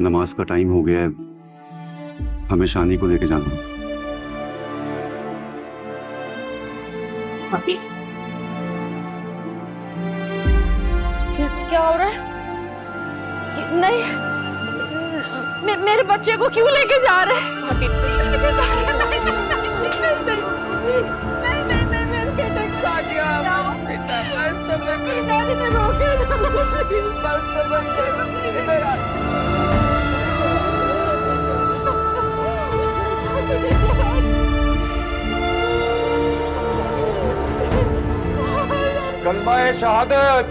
नमाज का टाइम हो गया है, हमें शानी को लेके जाना। क्या हो रहा है? नहीं, मेरे बच्चे को क्यों लेके जा रहे हैं? लेके जा रहे हैं? नहीं, मेरे बेटे को सादिया, बेटा बस समझ, दादी ने रोके ना, बस समझ, इधर आ। कलमा है शहादत।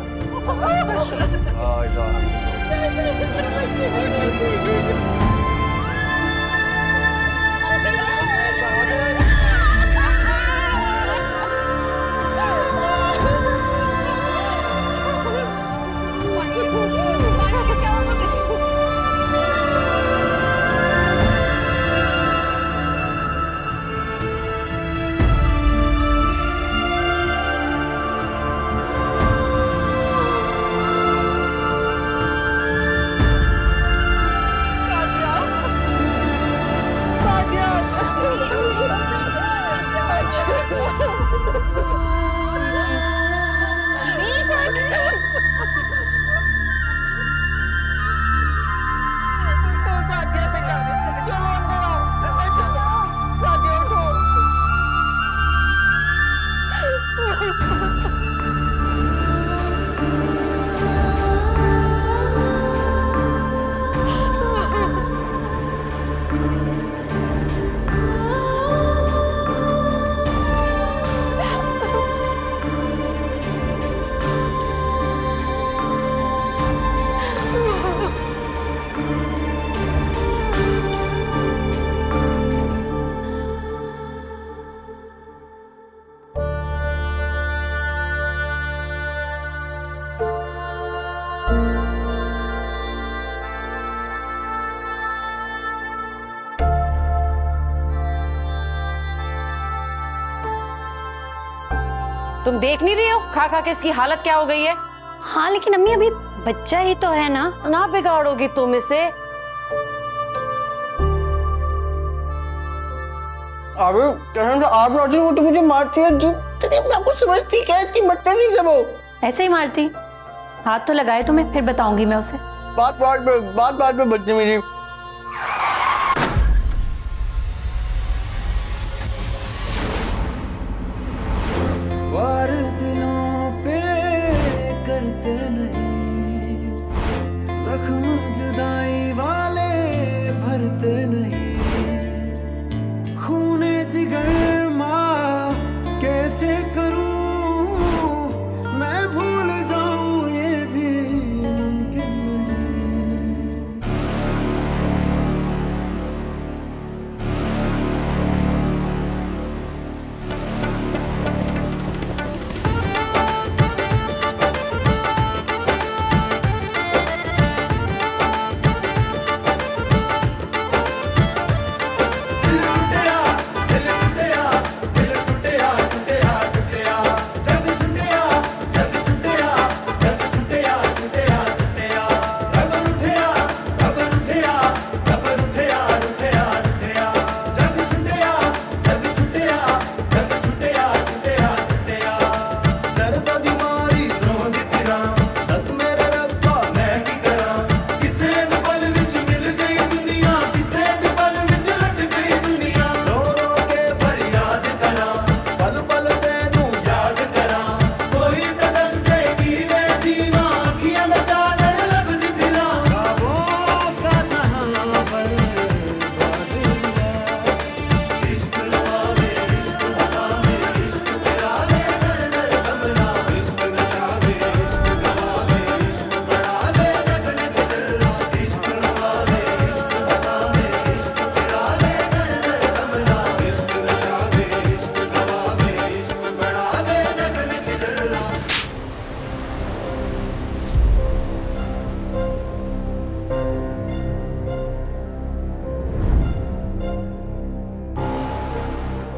तुम देख नहीं रही हो खा खा के इसकी हालत क्या हो गई है? हाँ लेकिन अम्मी अभी बच्चा ही तो है ना। ना बिगाड़ोगी तुम इसे। अबे कसम से आप ना वो तो मुझे मारती है, तेरी अपना कुछ समझती क्या, इतनी बदतमीज है वो। ऐसे ही मारती, हाथ तो लगाए तुम्हें, फिर बताऊंगी मैं उसे। बात बात पे बदतमीजी। वार दिलों पे करते नहीं, जख्म जुदाई वाले भरते नहीं, खूने जिगर माँ कैसे करूँ, मैं भूल जाऊँ ये भी मुमकिन नहीं।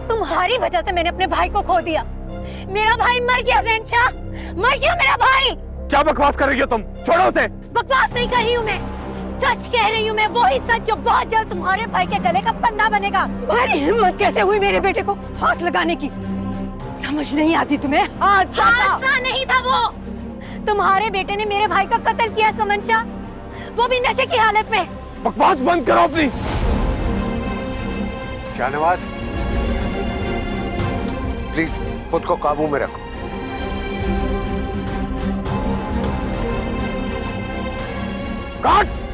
तुम्हारी वजह से मैंने अपने भाई को खो दिया। मेरा भाई मर गया ज़ेनशा, मर गया मेरा भाई। क्या बकवास कर रही हो तुम? छोड़ो उसे। बकवास नहीं कर रही हूँ मैं, सच कह रही हूँ मैं, वही सच जो बहुत जल्द तुम्हारे भाई के गले का फंदा बनेगा। तुम्हारी हिम्मत कैसे हुई मेरे बेटे को हाथ लगाने की? समझ नहीं आती तुम्हें? हादसा नहीं था वो। तुम्हारे बेटे ने मेरे भाई का कत्ल किया समन शाह, वो भी नशे की हालत में। बकवास बंद करो अपनी। शाहनवाज, प्लीज खुद को काबू में रखो। गार्ड्स!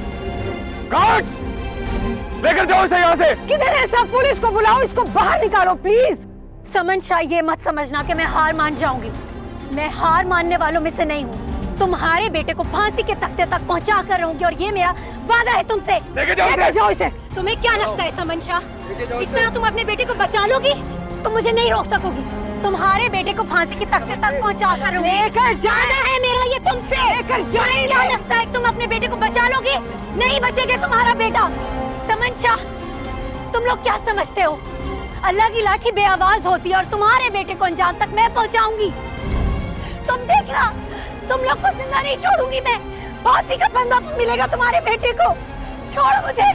गार्ड्स! लेकर जाओ इसे यहाँ से। किधर है सब? पुलिस को बुलाओ, इसको बाहर निकालो प्लीज। समन शाह, ये मत समझना कि मैं हार मान जाऊंगी। मैं हार मानने वालों में से नहीं हूँ। तुम्हारे बेटे को फांसी के तख्ते तक पहुँचा कर रहूंगी और ये मेरा वादा है तुमसे। लेकर जाओ इसे। तुम्हें क्या लगता है समन शाह, इस तरह तुम अपने बेटे को बचा लोगी? तुम मुझे नहीं रोक सकोगी। तुम्हारे बेटे को फांसी के तख्ते तक पहुँचा कर रहूंगी। लेकर जाना है मेरा ये तुमसे। लेकर जाए। क्या लगता है तुम अपने बेटे को बचा लोगी? नहीं बचेगा तुम्हारा बेटा। समन शाह, तुम लोग क्या समझते हो? अल्लाह की लाठी बेआवाज होती है और तुम्हारे बेटे को अंजाम तक मैं पहुंचाऊंगी। तुम देखना, तुम लोग को जिंदा नहीं छोड़ूंगी मैं। फांसी का फंदा मिलेगा तुम्हारे बेटे को। छोड़ो मुझे।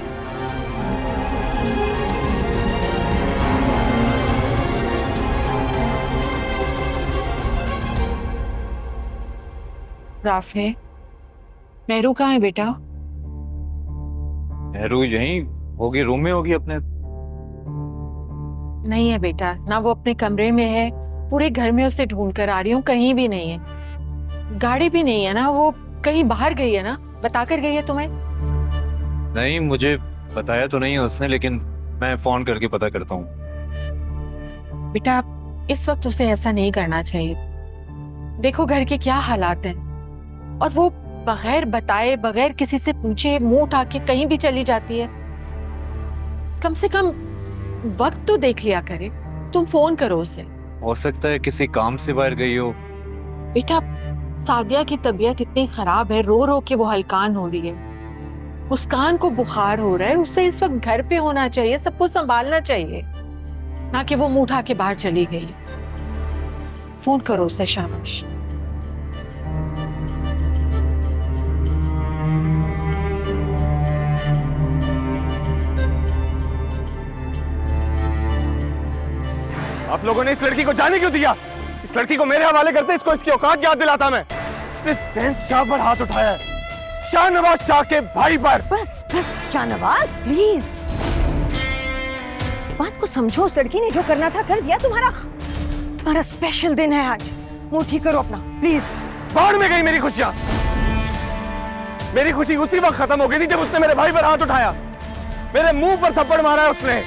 राफे, मेहरू कहाँ है बेटा? मेहरू यहीं होगी, रूम में होगी अपने। नहीं है बेटा, ना वो अपने कमरे में है। पूरे घर में उसे ढूंढ कर आ रही हूँ, कहीं भी नहीं है। गाड़ी भी नहीं है ना, वो कहीं बाहर गई है ना? बता कर गई है तुम्हें? नहीं, मुझे बताया तो नहीं है उसने, लेकिन मैं फोन करके पता करता हूँ। बेटा, इस वक्त उसे ऐसा नहीं करना चाहिए। देखो घर के क्या हालात हैं, और वो बगैर बताए, बगैर किसी से पूछे मुंह उठा के कहीं भी चली जाती है। कम से कम वक्त तो देख लिया करे। तुम फोन करो उसे। हो सकता है किसी काम से बाहर गई हो। बेटा, सादिया की तबीयत इतनी खराब है, रो रो के वो हलकान हो रही है। मुस्कान को बुखार हो रहा है, उसे इस वक्त घर पे होना चाहिए, सबको संभालना चाहिए, ना कि वो मुंह उठा के बाहर चली गई। फोन करो उसे शाबाश। आप लोगों ने इस लड़की को जाने क्यों दिया? इस लड़की को मेरे हवाले करते, इसको इसकी औकात याद दिलाता मैं। इसने शहंशाह पर हाथ उठाया है, शाहनवाज शाह के भाई पर। बस बस शाहनवाज प्लीज, बात को समझो। उस लड़की ने जो करना था कर दिया। तुम्हारा स्पेशल दिन है आज, मुंह ठीक करो अपना प्लीज। बाढ़ में गई मेरी खुशियां। मेरी खुशी उसी वक्त खत्म हो गई थी जब उसने मेरे भाई पर हाथ उठाया, मेरे मुंह पर थप्पड़ मारा है उसने।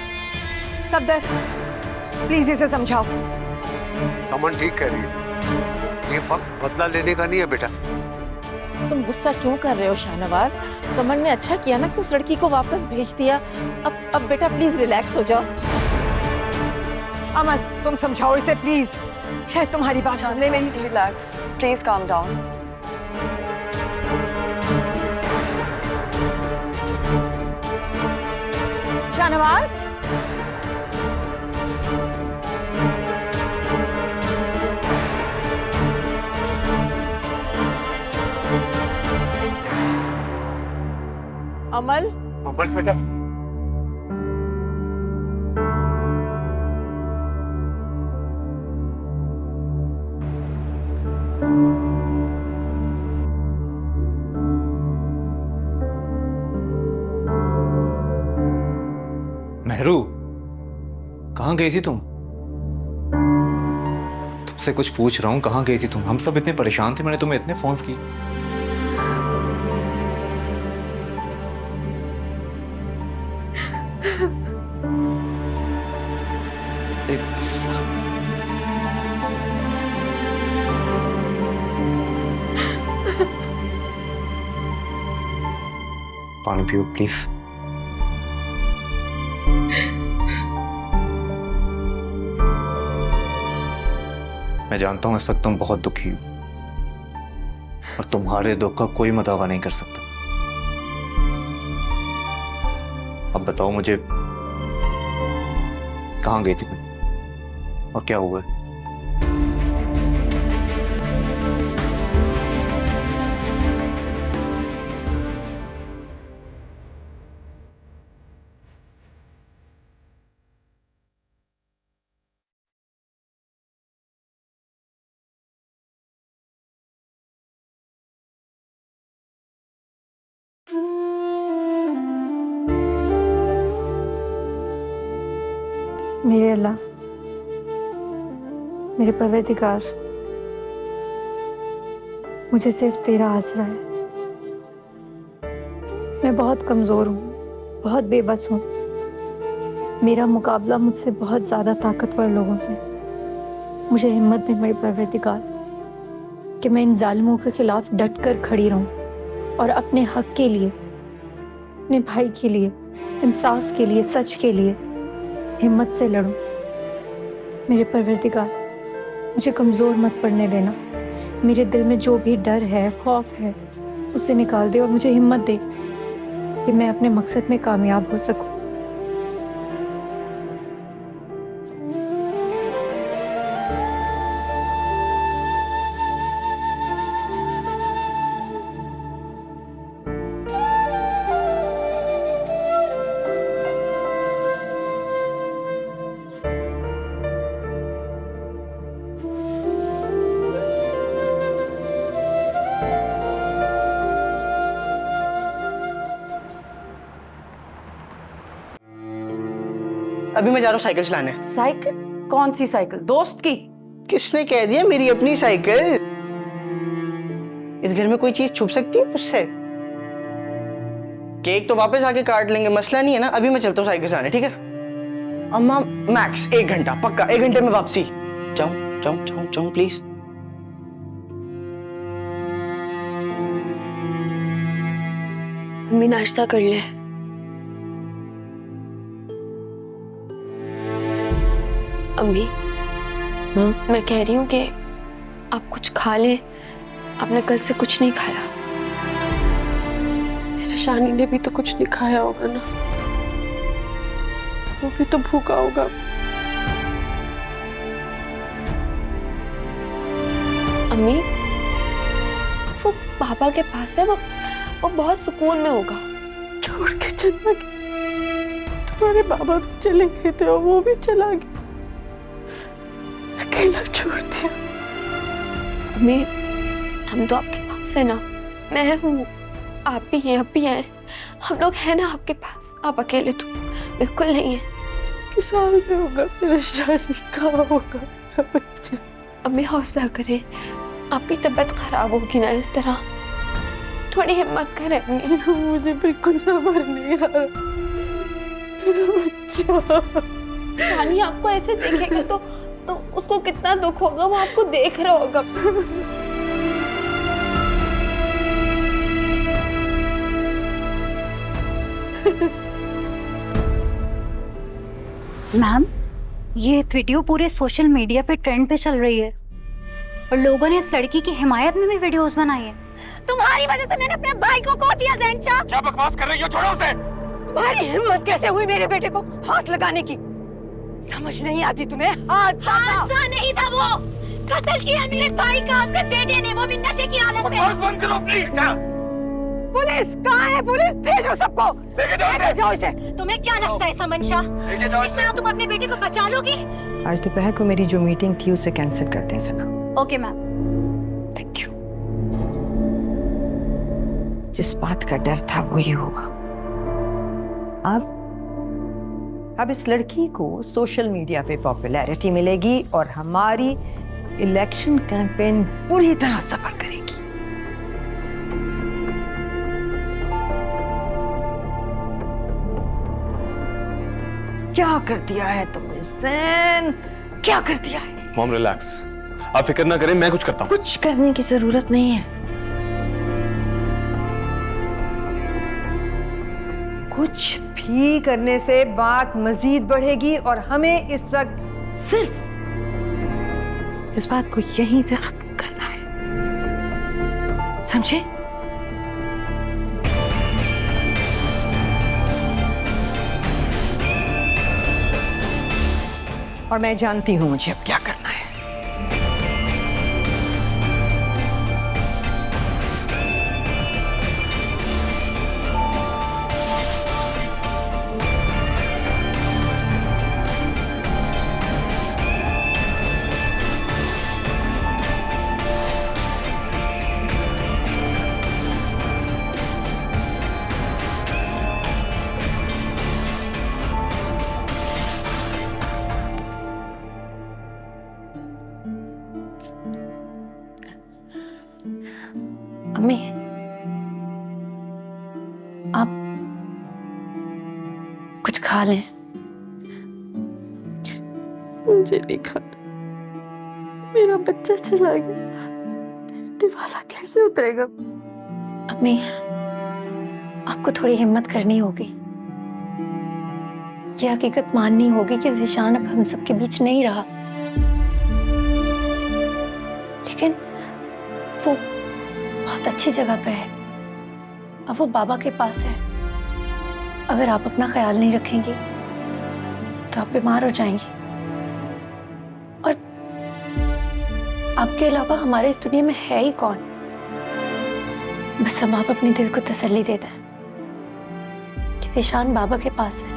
सफदर प्लीज इसे समझाओ। समन ठीक कह रही है, ये वक्त बदला लेने का नहीं है बेटा। तुम गुस्सा क्यों कर रहे हो शाहनवाज? समन ने अच्छा किया ना कि उस लड़की को वापस भेज दिया। अब बेटा प्लीज रिलैक्स हो जाओ। अमन तुम समझाओ इसे प्लीज, शायद तुम्हारी बात सुन ले। मेरी relax, please calm down. Shahnawaz, Amal, बेटा मेहरू, कहाँ गई थी तुम? तुमसे कुछ पूछ रहा हूँ, कहाँ गई थी तुम? हम सब इतने परेशान थे, मैंने तुम्हें इतने फोन किए। पानी पियो प्लीज। मैं जानता हूं इस वक्त तुम बहुत दुखी हो और तुम्हारे दुख का कोई मुदावा नहीं कर सकता। अब बताओ मुझे, कहां गई थी तुम और क्या हुआ? मेरे अल्लाह, मेरे परवरदिगार, मुझे सिर्फ तेरा आसरा है। मैं बहुत कमजोर हूँ, बहुत बेबस हूँ। मेरा मुकाबला मुझसे बहुत ज्यादा ताकतवर लोगों से। मुझे हिम्मत दे मेरे परवरदिगार कि मैं इन जालिमों के खिलाफ डट कर खड़ी रहूं और अपने हक के लिए, अपने भाई के लिए, इंसाफ के लिए, सच के लिए हिम्मत से लड़ूं। मेरे परवरदिगार, मुझे कमजोर मत पड़ने देना। मेरे दिल में जो भी डर है, खौफ है, उसे निकाल दे और मुझे हिम्मत दे कि मैं अपने मकसद में कामयाब हो सकूं। अभी मैं जा रहा हूँ साइकिल चलाने। साइकिल? कौन सी साइकिल? दोस्त की? किसने कह दिया मेरी अपनी साइकिल? इस घर में कोई चीज छुप सकती है मुझसे? केक तो वापस आके काट लेंगे, मसला नहीं है ना। अभी मैं चलता हूँ साइकिल चलाने, ठीक है? अम्मा मैक्स 1 घंटा, पक्का 1 घंटे में वापसी। जाऊं जाऊं जाऊं जाऊं प्लीज। मम्मी नाश्ता कर ले। अम्मी, मैं कह रही हूँ कि आप कुछ खा लें। आपने कल से कुछ नहीं खाया। शानी ने भी तो कुछ नहीं खाया होगा ना, वो भी तो भूखा होगा। अम्मी, वो पापा के पास है, वो बहुत सुकून में होगा। छोड़ के चला गया। तुम्हारे बाबा भी चले गए थे और वो भी चला गया, अकेला छोड़ दिया। अम्मी, हम तो आपके पास है ना। मैं हूँ, आप भी हैं, आप भी हैं। हम लोग हैं ना आपके पास। आप अकेले तो बिल्कुल नहीं है। किस साल में होगा मेरा शादी, कहाँ होगा मेरा बच्चा? अम्मी हौसला करें, आपकी तबीयत खराब होगी ना इस तरह। थोड़ी हिम्मत करें अम्मी। मुझे बिल्कुल सब्र नहीं आ रहा। मेरा बच्चा। शानी आपको ऐसे देखेगा तो उसको कितना दुख होगा, वो आपको देख रहा होगा। मैम, ये वीडियो पूरे सोशल मीडिया पे ट्रेंड पे चल रही है और लोगों ने इस लड़की की हिमायत में भी वीडियोस बनाई है। तुम्हारी वजह से मैंने अपने भाई को खो दिया। ज़ैनशा, क्या बकवास कर रही हो? छोड़ो उसे। तुम्हारी हिम्मत कैसे हुई मेरे बेटे को हाथ लगाने की? समझ नहीं आती तुम्हें? हादसा नहीं था, वो कत्ल किया मेरे भाई का आपके बेटे ने, वो भी नशे की हालत में। बकवास बंद करो प्लीज। पुलिस कहाँ है? पुलिस भेजो सबको। लेके जाओ इसे। तुम्हें क्या लगता है समन शाह, इस तरह तुम अपने बेटे को बचा लोगी? आज दोपहर को मेरी जो मीटिंग थी उसे कैंसिल करते हैं Sana. Okay ma'am. Thank you. जिस बात का डर था वही हुआ। अब इस लड़की को सोशल मीडिया पे पॉपुलैरिटी मिलेगी और हमारी इलेक्शन कैंपेन पूरी तरह सफर करेगी। क्या कर दिया है तुमने ज़ैन? क्या कर दिया है? मॉम रिलैक्स, आप फिक्र ना करें, मैं कुछ करता हूँ। कुछ करने की जरूरत नहीं है। कुछ भी करने से बात मजीद बढ़ेगी और हमें इस वक्त सिर्फ इस बात को यहीं पे खत्म करना है, समझे? और मैं जानती हूं मुझे अब क्या करना है। अम्मी, आप कुछ खा लें। मुझे नहीं खाना, मेरा बच्चा चला गया, दिवाला कैसे उतरेगा? अम्मी, आपको थोड़ी हिम्मत करनी होगी। ये हकीकत माननी होगी कि ज़ीशान अब हम सबके बीच नहीं रहा, लेकिन वो बहुत अच्छी जगह पर है। अब वो बाबा के पास है। अगर आप अपना ख्याल नहीं रखेंगी तो आप बीमार हो जाएंगी, और आपके अलावा हमारे इस दुनिया में है ही कौन। बस अब आप अपने दिल को तसल्ली दे दें कि ज़ीशान बाबा के पास है,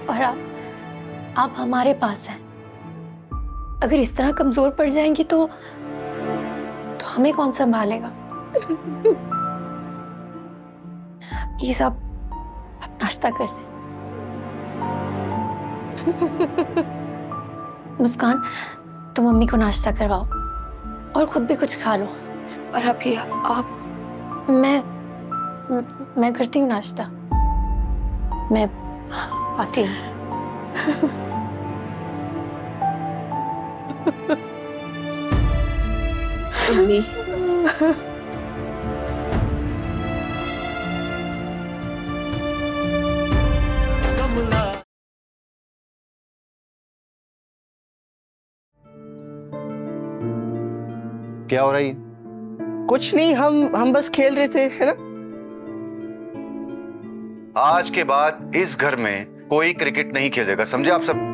और आप हमारे पास हैं। अगर इस तरह कमजोर पड़ जाएंगी तो हमें कौन संभालेगा? प्लीज आप नाश्ता कर लें। मुस्कान, तुम मम्मी को नाश्ता करवाओ और खुद भी कुछ खा लो। और अभी आप मैं करती हूँ नाश्ता। मैं आती हूँ। मम्मी, क्या हो रहा है? कुछ नहीं, हम बस खेल रहे थे, है ना? आज के बाद इस घर में कोई क्रिकेट नहीं खेलेगा, समझे आप सब?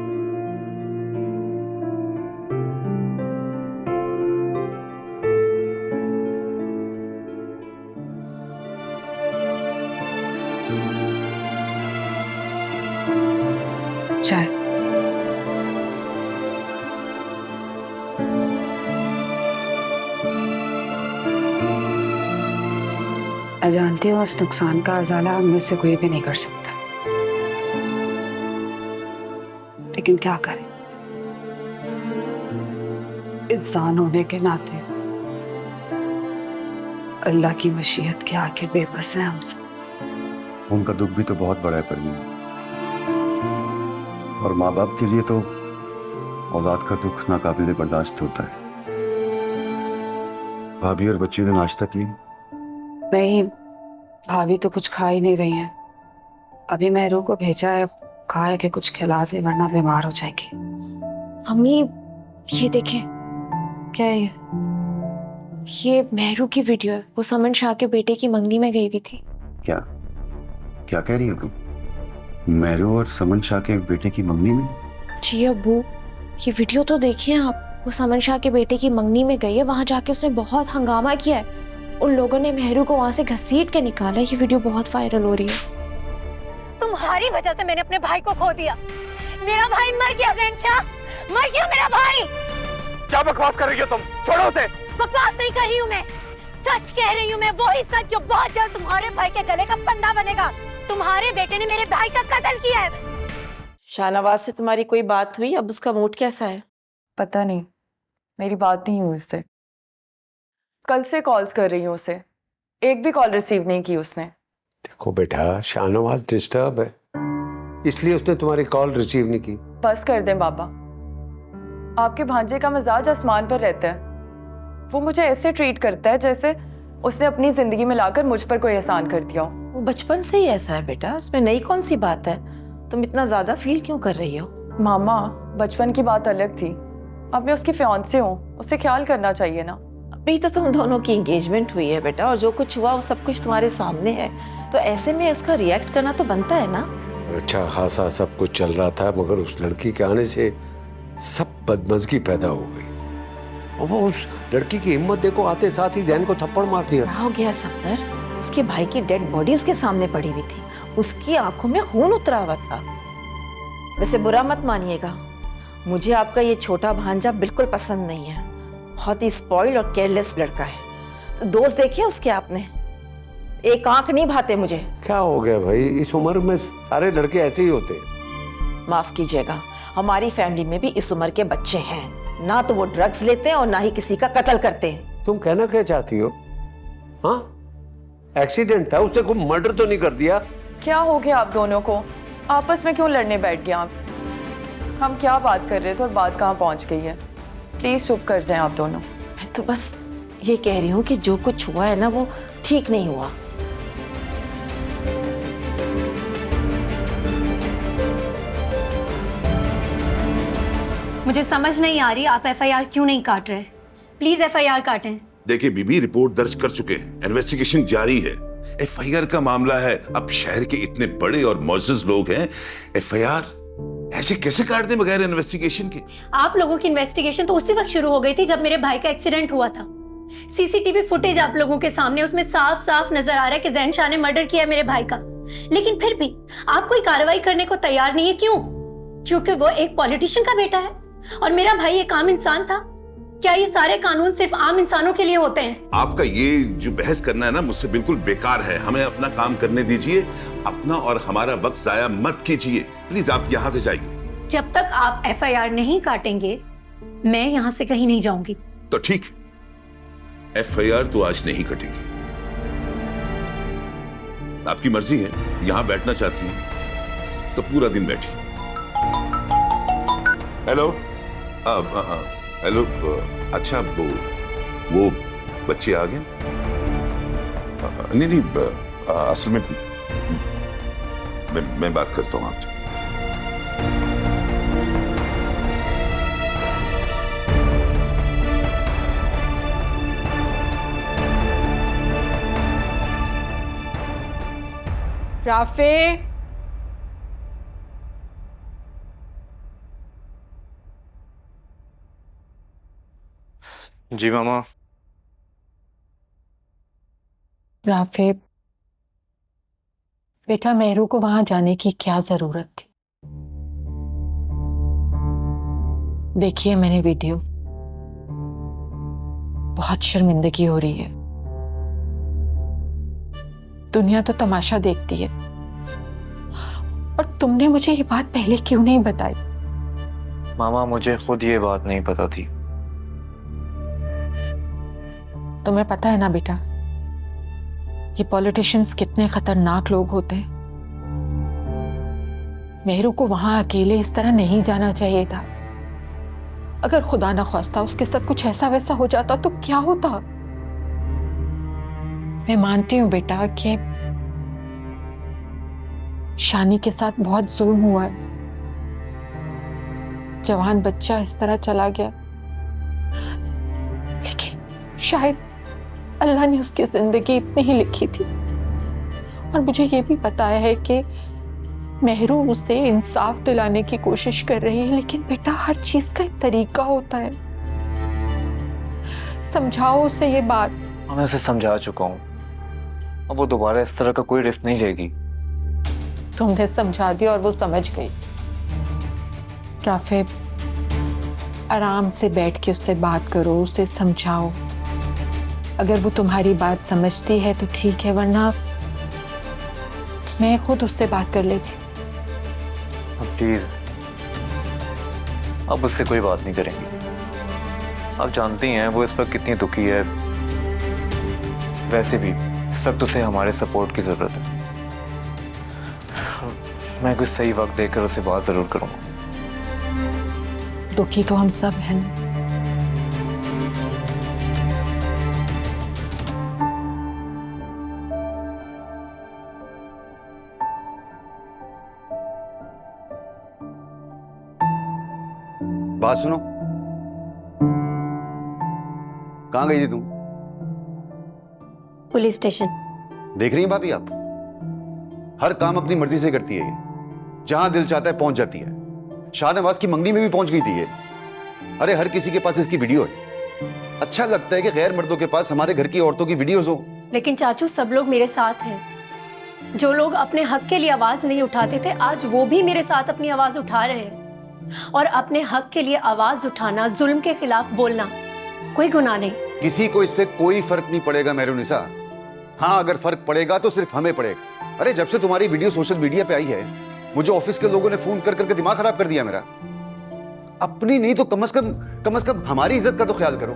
चाय। मैं जानती हूँ उस नुकसान का अजाला हम में से कोई भी नहीं कर सकता, लेकिन क्या करें, इंसान होने के नाते अल्लाह की मशीयत के आगे बेबस है हम सब। उनका दुख भी तो बहुत बड़ा है परवीन, और माँ बाप के लिए तो औलाद का दुख नाकाबिले बर्दाश्त होता है। भाभी और बच्ची ने नाश्ता किया? नहीं, भाभी तो कुछ खा ही नहीं रही है। अभी मेहरू को भेजा है, कहा है कि कुछ खिला दे वरना बीमार हो जाएगी। अम्मी, ये देखें। क्या है ये मेहरू की वीडियो है। वो समन शाह के बेटे की मंगनी में गई हुई थी। क्या क्या कह रही हो तुम? मेहरू और समन शाह के बेटे की मंगनी में? जी अब्बू, ये वीडियो तो देखिए आप। वो समन शाह के बेटे की मंगनी में गई है, वहां जाके उसने बहुत हंगामा किया है। उन लोगों ने मेहरू को वहां से घसीट के निकाला। ये वीडियो बहुत वायरल हो रही है। तुम्हारी वजह से मैंने अपने भाई को खो दिया। मेरा भाई मर गया ज़ैन शाह, मर गया मेरा भाई। क्या बकवास कर रही हो तुम? छोड़ो उसे। बकवास नहीं कर रही हूँ मैं, सच कह रही हूँ मैं। वही सच जो बहुत जल्द तुम्हारे भाई के गले का फंदा बनेगा। तुम्हारे बेटे ने मेरे भाई का कत्ल किया है। शाहनवाज से तुम्हारी कोई बात हुई? अब उसका मूड कैसा है? पता नहीं, मेरी बात नहीं हुई उससे। कल से कॉल्स कर रही हूँ उसे, एक भी कॉल रिसीव नहीं की उसने। देखो बेटा, शाहनवाज डिस्टर्ब है, इसलिए उसने तुम्हारी कॉल रिसीव नहीं की। बस कर दें बाबा, आपके भांजे का मिजाज आसमान पर रहता है। वो मुझे ऐसे ट्रीट करता है जैसे उसने अपनी जिंदगी में लाकर मुझ पर कोई एहसान कर दिया हो। वो बचपन से ही ऐसा है बेटा, इसमें नई कौन सी बात है? तुम इतना ज्यादा फील क्यों कर रही हो? मामा, बचपन की बात अलग थी, अब मैं उसकी फियांसे हूँ, उससे ख्याल करना चाहिए ना। अभी तो तुम दोनों की एंगेजमेंट हुई है बेटा, और जो कुछ हुआ वो सब कुछ तुम्हारे सामने है, तो ऐसे में उसका रिएक्ट करना तो बनता है ना। अच्छा खासा सब कुछ चल रहा था, मगर उस लड़की के आने से सब बदमज़गी पैदा हो गई। और वो उस लड़की की हिम्मत देखो, आते साथ ही ज़ैन को थप्पड़ मार दिया। क्या हो गया सफदर? उसके भाई की डेड बॉडी उसके सामने पड़ी हुई थी, उसकी आंखों में खून उतरा हुआ था। वैसे बुरा मत मानिएगा, मुझे आपका ये छोटा भांजा बिल्कुल पसंद नहीं है। बहुत ही स्पॉइल्ड और केयरलेस लड़का है। तो दोस्त देखे उसके आपने, एक आंख नहीं भाते मुझे। क्या हो गया भाई, इस उम्र में सारे लड़के ऐसे ही होते हैं। माफ कीजिएगा, हमारी फैमिली में भी इस उम्र के बच्चे हैं, ना तो वो ड्रग्स लेते हैं और ना ही किसी का कत्ल करते हैं। तुम कहना क्या चाहती हो? हाँ, एक्सीडेंट था, उसने कोई मर्डर तो नहीं कर दिया? क्या हो गया आप दोनों को? आपस में क्यों लड़ने बैठ गए आप? हम क्या बात कर रहे थे और बात कहाँ पहुंच गई है? प्लीज चुप कर जाएं आप दोनों। मैं तो बस ये कह रही हूँ कि जो कुछ हुआ है ना वो ठीक नहीं हुआ। मुझे समझ नहीं आ रही आप एफआईआर क्यों नहीं काट रहे? प्लीज एफआईआर काटें। देखिए बीबी, रिपोर्ट दर्ज कर चुके हैं, इन्वेस्टिगेशन जारी है। एफआईआर का मामला है, अब शहर के इतने बड़े और मुअज़्ज़ज़ लोग हैं, एफआईआर ऐसे कैसे काट दें बगैर इन्वेस्टिगेशन के? आप लोगों की इन्वेस्टिगेशन तो उसी वक्त शुरू हो गई थी जब मेरे भाई का एक्सीडेंट हुआ था। सीसीटीवी फुटेज आप लोगों के सामने, उसमें साफ साफ नजर आ रहा है कि ज़ैन शाह ने मर्डर किया मेरे भाई का। लेकिन फिर भी आप कोई कार्रवाई करने को तैयार नहीं है। क्यों? क्योंकि वो एक पॉलिटिशियन का बेटा है और मेरा भाई एक आम इंसान था। क्या ये सारे कानून सिर्फ आम इंसानों के लिए होते हैं? आपका ये जो बहस करना है ना, मुझसे बिल्कुल बेकार है। हमें अपना काम करने दीजिए, अपना और हमारा वक्त जाया मत कीजिए। प्लीज आप यहाँ से जाइए। जब तक आप एफआईआर नहीं काटेंगे मैं यहाँ से कहीं नहीं जाऊंगी। तो ठीक, एफआईआर तो आज नहीं कटेगी। आपकी मर्जी है, यहाँ बैठना चाहती हैं तो पूरा दिन बैठिए। हेलो, हेलो, अच्छा वो बच्चे आ गए? नहीं नहीं, असल में मैं बात करता हूँ आपसे। राफे, जी मामा। राफे बेटा, मेहरू को वहां जाने की क्या जरूरत थी? देखिए मैंने वीडियो, बहुत शर्मिंदगी हो रही है। दुनिया तो तमाशा देखती है और तुमने मुझे ये बात पहले क्यों नहीं बताई? मामा मुझे खुद ये बात नहीं पता थी। तुम्हें पता है ना बेटा, ये पॉलिटिशियंस कितने खतरनाक लोग होते हैं। मेहरू को वहां अकेले इस तरह नहीं जाना चाहिए था। अगर खुदा ना ख्वास्ता उसके साथ कुछ ऐसा वैसा हो जाता तो क्या होता? मैं मानती हूं बेटा कि शानी के साथ बहुत जुल्म हुआ है। जवान बच्चा इस तरह चला गया, लेकिन शायद अल्लाह ने उसकी जिंदगी इतनी ही लिखी थी। और मुझे ये भी पता है कि मेहरू उसे इंसाफ दिलाने की कोशिश कर रही है, लेकिन बेटा हर चीज का एक तरीका होता है। समझाओ उसे ये बात। मैं उसे समझा चुका हूँ, अब वो दोबारा इस तरह का कोई रिस्क नहीं लेगी। तुमने समझा दिया और वो समझ गई। राफे, आराम से बैठ के उससे बात करो, उसे समझाओ। अगर वो तुम्हारी बात समझती है तो ठीक है, वरना मैं खुद उससे बात कर लेती हूँ। प्लीज अब उससे कोई बात नहीं करेंगे। आप जानती हैं वो इस वक्त कितनी दुखी है। वैसे भी इस वक्त उसे हमारे सपोर्ट की जरूरत है। मैं कुछ सही वक्त देकर उसे बात जरूर करूंगा। दुखी तो हम सब हैं। बात सुनो, कहां गई थी तुम? Police station. देख रही हैं भाभी, आप हर काम अपनी मर्जी से करती है ये। जहां दिल चाहता है पहुंच जाती है। शाहनवाज की मंगनी में भी पहुंच गई थी ये। अरे हर किसी के पास इसकी वीडियो है। अच्छा लगता है कि गैर मर्दों के पास हमारे घर की औरतों की वीडियोस हो। लेकिन चाचू, सब लोग मेरे साथ हैं। जो लोग अपने हक के लिए आवाज नहीं उठाते थे, आज वो भी मेरे साथ अपनी आवाज उठा रहे हैं। और अपने हक के लिए आवाज उठाना, जुल्म के खिलाफ बोलना कोई गुनाह नहीं। किसी को इससे कोई फर्क नहीं पड़ेगा मेहरुनिसा। हाँ, अगर फर्क पड़ेगा तो सिर्फ हमें पड़ेगा। अरे जब से तुम्हारी वीडियो सोशल मीडिया पे आई है, मुझे ऑफिस के लोगों ने फोन कर करके दिमाग खराब कर दिया मेरा। अपनी नहीं तो कम से कम हमारी इज्जत का तो ख्याल करो।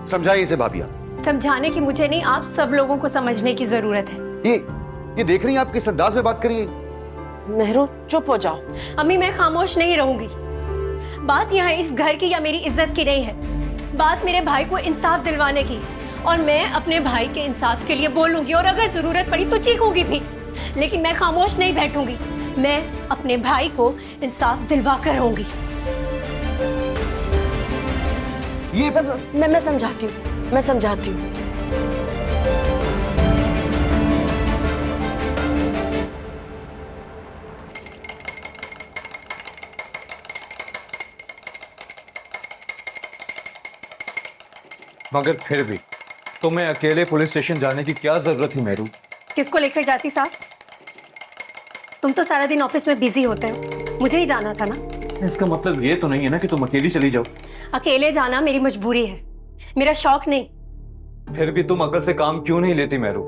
समझाइए इसे भाभी आप। समझाने की मुझे नहीं, आप सब लोगों को समझने की जरूरत है। ये देख रही हैं आप किस अंदाज में बात करिए। मेहरू चुप हो जाओ। अम्मी मैं खामोश नहीं रहूंगी। बात यहाँ इस घर की या मेरी इज्जत की नहीं है, बात मेरे भाई को इंसाफ दिलवाने की, और मैं अपने भाई के इंसाफ के लिए बोलूंगी और अगर जरूरत पड़ी तो चीखूंगी भी, लेकिन मैं खामोश नहीं बैठूंगी। मैं अपने भाई को इंसाफ दिलवा कर रहूंगी। ये मैं समझाती हूँ, मैं समझाती हूँ। मगर फिर भी तुम्हें अकेले पुलिस स्टेशन जाने की क्या जरूरत थी मेहरू? किसको लेकर जाती साहब? तुम तो सारा दिन ऑफिस में बिजी होते हो, मुझे ही जाना था ना। इसका मतलब ये तो नहीं है ना कि तुम अकेली चली जाओ। अकेले जाना मेरी मजबूरी है, मेरा शौक नहीं। फिर भी तुम अकल से काम क्यों नहीं लेती मेहरू?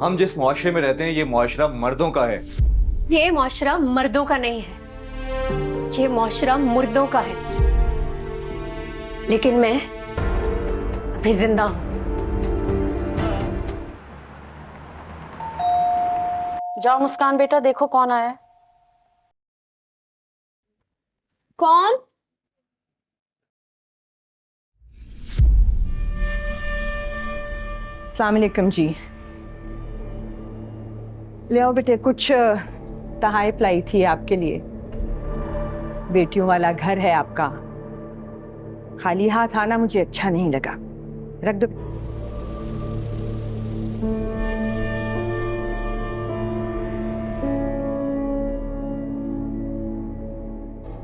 हम जिस मुआशरे में रहते हैं ये मुआशरा मर्दों का है। ये मुआशरा मर्दों का नहीं है, ये मुआशरा मुर्दों का है। लेकिन मैं अभी जिंदा हूं। जाओ मुस्कान बेटा, देखो कौन आया है। कौन? अस्सलाम वालेकुम जी। ले आओ बेटे, कुछ तहाइफ लाई थी आपके लिए। बेटियों वाला घर है आपका, खाली हाथ आना मुझे अच्छा नहीं लगा। रख दो।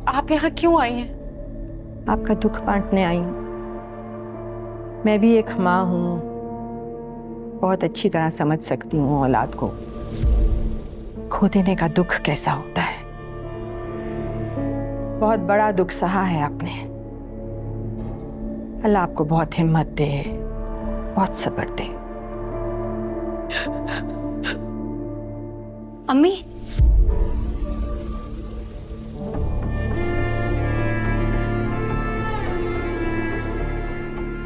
आप यहाँ क्यों आई हैं? आपका दुख बांटने आई हूं। मैं भी एक माँ हूँ, बहुत अच्छी तरह समझ सकती हूँ औलाद को खो देने का दुख कैसा होता है। बहुत बड़ा दुख सहा है आपने। अल्लाह आपको बहुत हिम्मत दे, बहुत सब्र दे। अम्मी,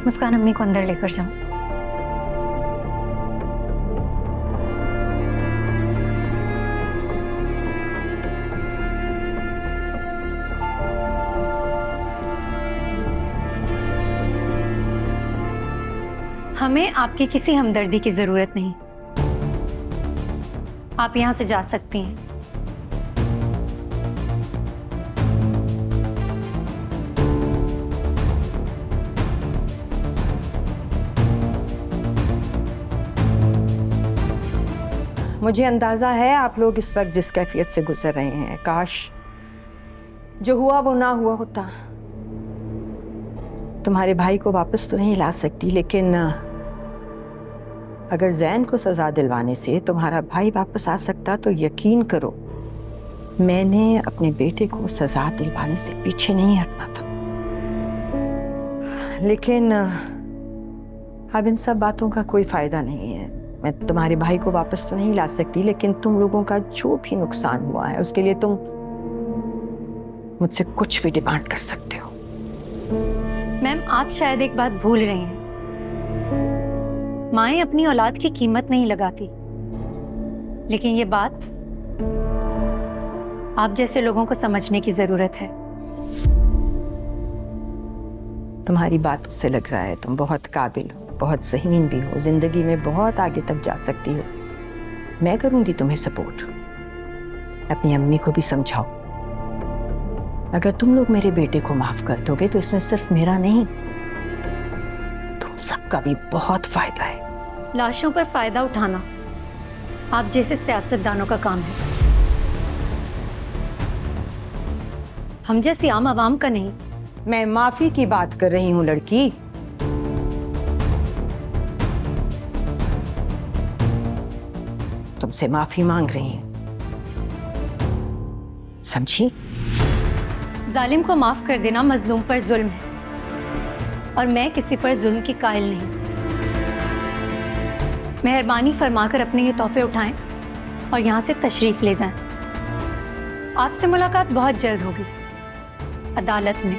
मुस्कान अम्मी को अंदर लेकर जाओ। हमें आपकी किसी हमदर्दी की जरूरत नहीं, आप यहां से जा सकती हैं। मुझे अंदाजा है आप लोग इस वक्त जिस कैफियत से गुजर रहे हैं, काश जो हुआ वो ना हुआ होता। तुम्हारे भाई को वापस तो नहीं ला सकती, लेकिन अगर जैन को सजा दिलवाने से तुम्हारा भाई वापस आ सकता तो यकीन करो मैंने अपने बेटे को सजा दिलवाने से पीछे नहीं हटना था। लेकिन अब इन सब बातों का कोई फायदा नहीं है। मैं तुम्हारे भाई को वापस तो नहीं ला सकती, लेकिन तुम लोगों का जो भी नुकसान हुआ है उसके लिए तुम मुझसे कुछ भी डिमांड कर सकते हो। मैम, आप शायद एक बात भूल रही हैं। माएं अपनी औलाद की कीमत नहीं लगाती, लेकिन ये बात आप जैसे लोगों को समझने की जरूरत है। तुम्हारी बातों से लग रहा है तुम बहुत काबिल हो, बहुत ज़हीन भी हो, जिंदगी में बहुत आगे तक जा सकती हो। मैं करूंगी तुम्हें सपोर्ट। अपनी अम्मी को भी समझाओ। अगर तुम लोग मेरे बेटे को माफ कर दोगे तो इसमें सिर्फ मेरा नहीं, तुम सबका भी बहुत फायदा है। लाशों पर फायदा उठाना आप जैसे सियासतदानों का काम है, हम जैसी आम आवाम का नहीं। मैं माफी की बात कर रही हूँ लड़की। तुमसे माफी मांग रही हूँ, समझी? जालिम को माफ कर देना मजलूम पर जुल्म है, और मैं किसी पर जुल्म की कायल नहीं। मेहरबानी फरमाकर अपने ये तोहफे उठाएं और यहाँ से तशरीफ ले जाएं। आपसे मुलाकात बहुत जल्द होगी, अदालत में।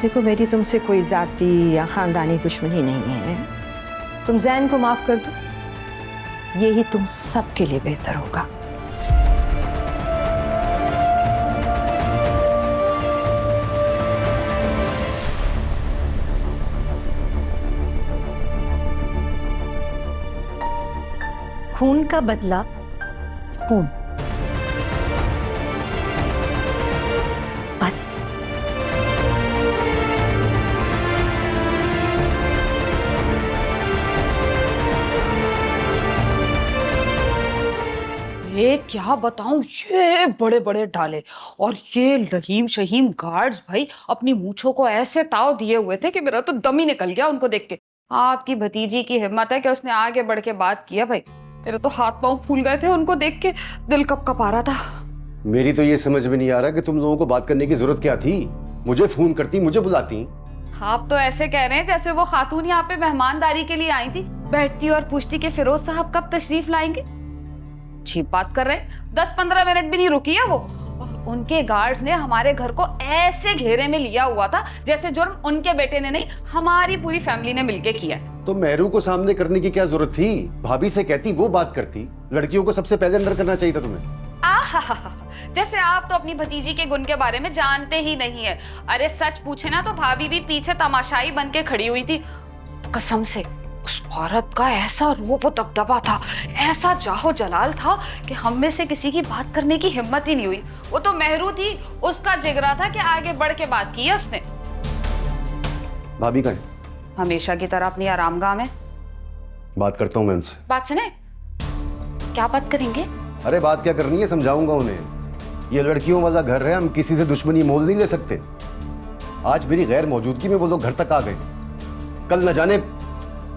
देखो मेरी तुमसे कोई जाती या खानदानी दुश्मनी नहीं है। तुम जैन को माफ कर दो, यही तुम सबके लिए बेहतर होगा। खून का बदला खून, बस। ये क्या बताऊं, ये बड़े बड़े डाले और ये रहीम शहीम गार्ड्स भाई अपनी मूंछों को ऐसे ताव दिए हुए थे कि मेरा तो दम ही निकल गया उनको देख के। आपकी भतीजी की हिम्मत है कि उसने आगे बढ़ के बात किया भाई। मेरे तो हाथ पांव फूल गए थे उनको देख के, दिल कप आ रहा था। मेरी तो ये समझ में नहीं आ रहा कि तुम लोगों को बात करने की जरूरत क्या थी। मुझे फोन करती, मुझे बुलाती। आप तो ऐसे कह रहे हैं जैसे वो खातून यहाँ पे मेहमानदारी के लिए आई थी, बैठती और पूछती कि फिरोज साहब कब तशरीफ लाएंगे। अजीब बात कर रहे हैं, 10-15 मिनट भी नहीं रुकी है वो। और उनके गार्ड्स ने हमारे घर को ऐसे घेरे में लिया हुआ था जैसे जुर्म उनके बेटे ने नहीं, हमारी पूरी फैमिली ने मिलके किया। तो मेहरू को सामने करने की क्या जरूरत थी? भाभी से कहती, वो बात करती। लड़कियों को सबसे पहले अंदर करना चाहिए था तुम्हें। जैसे आप तो अपनी भतीजी के गुण के बारे में जानते ही नहीं है। अरे सच पूछे ना तो भाभी भी पीछे तमाशाई बन के खड़ी हुई थी। कसम से उस औरत का ऐसा रूप दबदबा था, ऐसा जाहो जलाल था कि हम में से किसी की बात करने की हिम्मत ही नहीं हुई। वो तो मेहरू थी, उसका जिगरा था कि आगे बढ़ के बात की है उसने। भाभी कहाँ है? हमेशा की तरह अपनी आरामगाह में। बात करता हूँ मैं उनसे। बात सुने, क्या बात करेंगे? अरे बात क्या करनी है, समझाऊंगा उन्हें। ये लड़कियों वाला घर है, हम किसी से दुश्मनी मोल नहीं ले सकते। आज मेरी गैर मौजूदगी में वो लोग घर तक आ गए, कल न जाने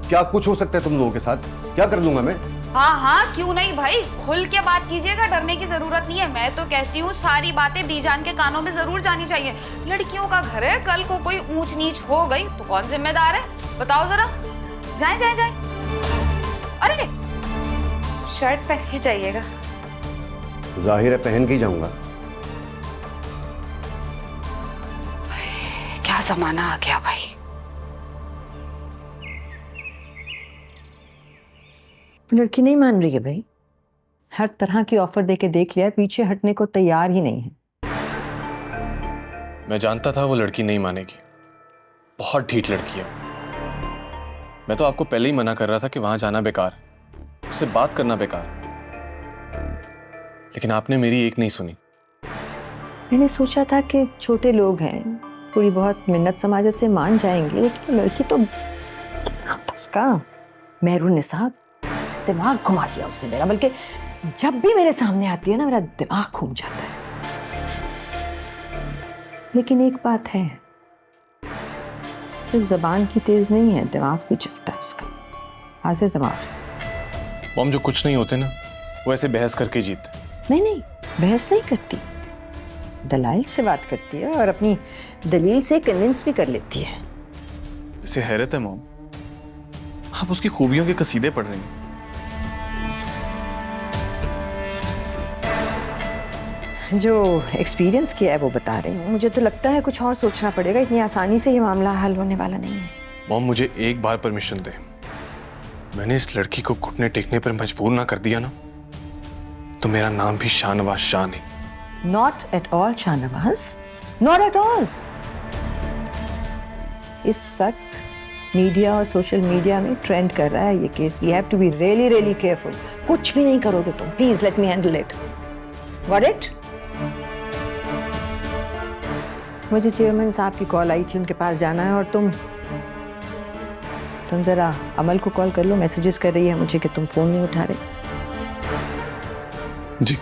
क्या कुछ हो सकता है तुम लोगों के साथ। क्या कर लूंगा मैं? हाँ, क्यों नहीं भाई, खुल के बात कीजिएगा, डरने की जरूरत नहीं है। मैं तो कहती हूँ सारी बातें बीजान के कानों में जरूर जानी चाहिए। लड़कियों का घर है, कल को कोई ऊंच नीच हो गई तो कौन जिम्मेदार है, बताओ जरा। जाए। अरे शर्ट पहन के जाइएगा। जाहिर है पहन के ही जाऊंगा। क्या जमाना आ गया भाई। लड़की नहीं मान रही है भाई, हर तरह की ऑफर देके देख लिया, पीछे हटने को तैयार ही नहीं है। मैं जानता था वो लड़की नहीं मानेगी, बहुत ढीठ लड़की है। मैं तो आपको पहले ही मना कर रहा था कि वहां जाना बेकार, उससे बात करना बेकार, लेकिन आपने मेरी एक नहीं सुनी। मैंने सोचा था कि छोटे लोग हैं, थोड़ी बहुत मिन्नत समाजत से मान जाएंगे, लेकिन लड़की तो उसका मेहरू निसाब दिमाग घुमा दिया उसने मेरा। बल्कि जब भी मेरे सामने आती है ना, मेरा दिमाग घूम जाता है। लेकिन एक बात है, सिर्फ जबान की तेज नहीं है, दिमाग भी चलता है उसका, हाजिर दिमाग है। वो हम जो कुछ नहीं होते ना, वो ऐसे बहस करके जीतते। नहीं, बहस नहीं करती, दलाइल से बात करती है और अपनी दलील से कन्विंस भी कर लेती है। इसे हैरत है मॉम, आप उसकी खूबियों के कसीदे पढ़ रही हैं। जो एक्सपीरियंस किया है वो बता रही हूँ। मुझे तो लगता है कुछ और सोचना पड़ेगा, इतनी आसानी से ये मामला हल होने वाला नहीं है। मॉम मुझे एक बार परमिशन दे, मैंने इस लड़की को घुटने टेकने पर मजबूर ना कर दिया ना, तो मेरा नाम भी शाहनवाज शाह नहीं। Not at all Shahnawaz, not at all. इस वक्त मीडिया और सोशल मीडिया में ट्रेंड कर रहा है ये case. We have to be really really careful. कुछ भी नहीं करोगे तुम, please let me handle it. Got it? मुझे चेयरमैन साहब की कॉल आई थी, उनके पास जाना है, और तुम जरा अमल को कॉल कर लो। मैसेजेस कर रही है मुझे कि तुम फोन नहीं उठा रहे। जी